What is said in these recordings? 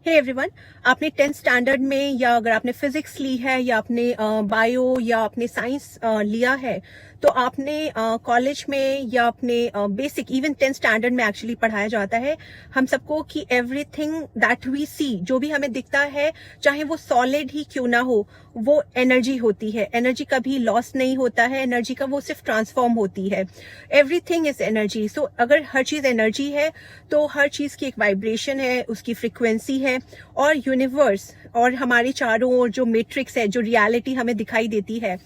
Hey everyone, आपने 10th standard में या अगर आपने फिजिक्स ली है या आपने बायो या आपने साइंस लिया है तो आपने कॉलेज में या अपने बेसिक इवन 10th स्टैंडर्ड में एक्चुअली पढ़ाया जाता है हम सबको कि एवरीथिंग दैट वी सी, जो भी हमें दिखता है चाहे वो सॉलिड ही क्यों ना हो, वो एनर्जी होती है। एनर्जी कभी लॉस नहीं होता है, एनर्जी का वो सिर्फ ट्रांसफॉर्म होती है। Everything is energy. सो अगर हर चीज एनर्जी है तो हर चीज की एक वाइब्रेशन है, उसकी फ्रिक्वेंसी है, और यूनिवर्स और हमारे चारों ओर जो मैट्रिक्स है, जो रियलिटी हमें दिखाई देती है,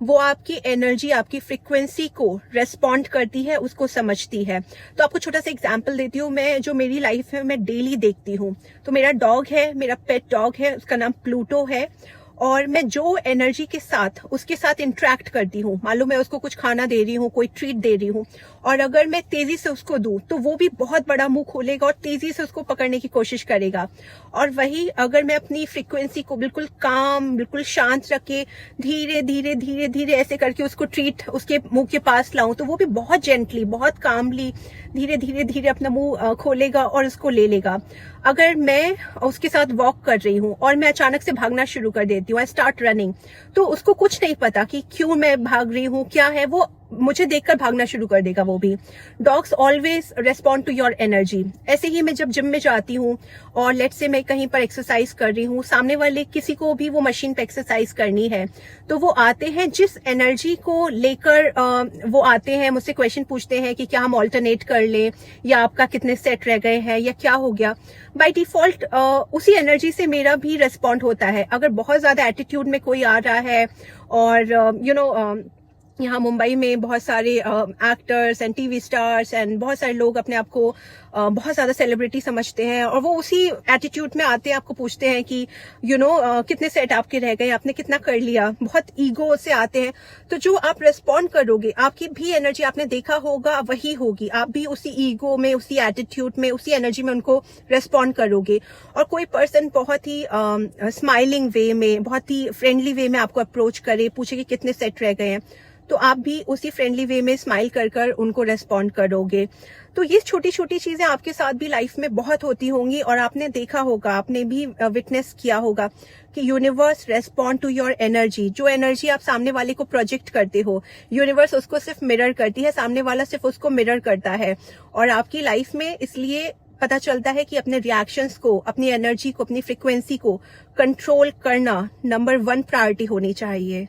वो आपकी एनर्जी, आपकी फ्रिक्वेंसी को रेस्पॉन्ड करती है, उसको समझती है। तो आपको छोटा सा एग्जांपल देती हूँ, मैं जो मेरी लाइफ में मैं डेली देखती हूँ। तो मेरा डॉग है, मेरा पेट डॉग है, उसका नाम प्लूटो है, और मैं जो एनर्जी के साथ उसके साथ इंटरेक्ट करती हूँ, मान लो मैं उसको कुछ खाना दे रही हूँ, कोई ट्रीट दे रही हूँ, और अगर मैं तेजी से उसको दूं तो वो भी बहुत बड़ा मुंह खोलेगा और तेजी से उसको पकड़ने की कोशिश करेगा। और वही अगर मैं अपनी फ्रीक्वेंसी को बिल्कुल काम, बिल्कुल शांत रख के धीरे धीरे धीरे धीरे ऐसे करके उसको ट्रीट उसके मुंह के पास लाऊं तो वो भी बहुत जेंटली, बहुत कामली धीरे धीरे धीरे अपना मुंह खोलेगा और उसको ले लेगा। अगर मैं उसके साथ वॉक कर रही हूँ और मैं अचानक से भागना शुरू कर देती हूँ, आई स्टार्ट रनिंग, तो उसको कुछ नहीं पता कि क्यों मैं भाग रही हूँ, क्या है, वो मुझे देखकर भागना शुरू कर देगा। वो भी dogs always respond to your energy. ऐसे ही मैं जब जिम में जाती हूँ और लेट्स से मैं कहीं पर एक्सरसाइज कर रही हूँ, सामने वाले किसी को भी वो मशीन पे एक्सरसाइज करनी है, तो वो आते हैं जिस एनर्जी को लेकर वो आते हैं, मुझसे क्वेश्चन पूछते हैं कि क्या हम ऑल्टरनेट कर लें, या आपका कितने सेट रह गए हैं, या क्या हो गया। बाय डिफॉल्ट उसी एनर्जी से मेरा भी रेस्पॉन्ड होता है। अगर बहुत ज्यादा एटीट्यूड में कोई आ रहा है और यहाँ मुंबई में बहुत सारे actors and TV stars and बहुत सारे लोग अपने आप को बहुत ज्यादा सेलिब्रिटी समझते हैं, और वो उसी एटीट्यूड में आते हैं, आपको पूछते हैं कि कितने सेट आपके रह गए, आपने कितना कर लिया, बहुत ईगो से आते हैं। तो जो आप रेस्पॉन्ड करोगे, आपकी भी एनर्जी आपने देखा होगा वही होगी, आप भी उसी ईगो में, उसी एटीट्यूड में, उसी एनर्जी में उनको रेस्पॉन्ड करोगे। और कोई पर्सन बहुत ही स्माइलिंग वे में, बहुत ही फ्रेंडली वे में आपको अप्रोच करे, पूछे कि कितने सेट रह गए हैं, तो आप भी उसी फ्रेंडली वे में स्माइल कर कर उनको रेस्पॉन्ड करोगे। तो ये छोटी छोटी चीजें आपके साथ भी लाइफ में बहुत होती होंगी, और आपने देखा होगा, आपने भी विटनेस किया होगा कि universe respond to your energy. जो एनर्जी आप सामने वाले को प्रोजेक्ट करते हो, यूनिवर्स उसको सिर्फ मिरर करती है, सामने वाला सिर्फ उसको मिरर करता है। और आपकी लाइफ में इसलिए पता चलता है कि अपने रिएक्शंस को, अपनी एनर्जी को, अपनी फ्रिक्वेंसी को कंट्रोल करना नंबर 1 प्रायोरिटी होनी चाहिए।